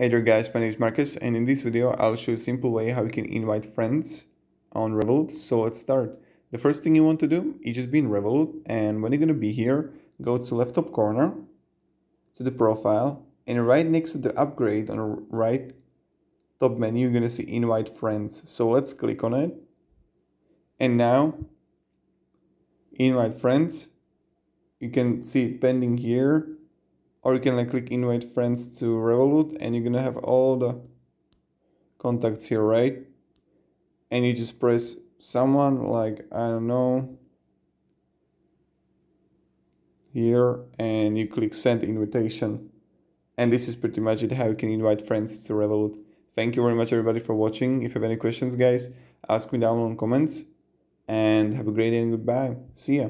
Hey there guys, my name is Marcus, and in this video I'll show you a simple way how you can invite friends on Revolut. So let's start. The first thing you want to do is just be in Revolut, and when you're going to be here, go to left top corner, to the profile, and right next to the upgrade on the right top menu you're going to see invite friends. So let's click on it, and now invite friends, you can see it pending here, or you can click invite friends to Revolut, and you're going to have all the contacts here, right? And you just press someone like, I don't know, here, and you click send invitation. And this is pretty much it, how you can invite friends to Revolut. Thank you very much everybody for watching. If you have any questions guys, ask me down in comments, and have a great day and goodbye. See ya.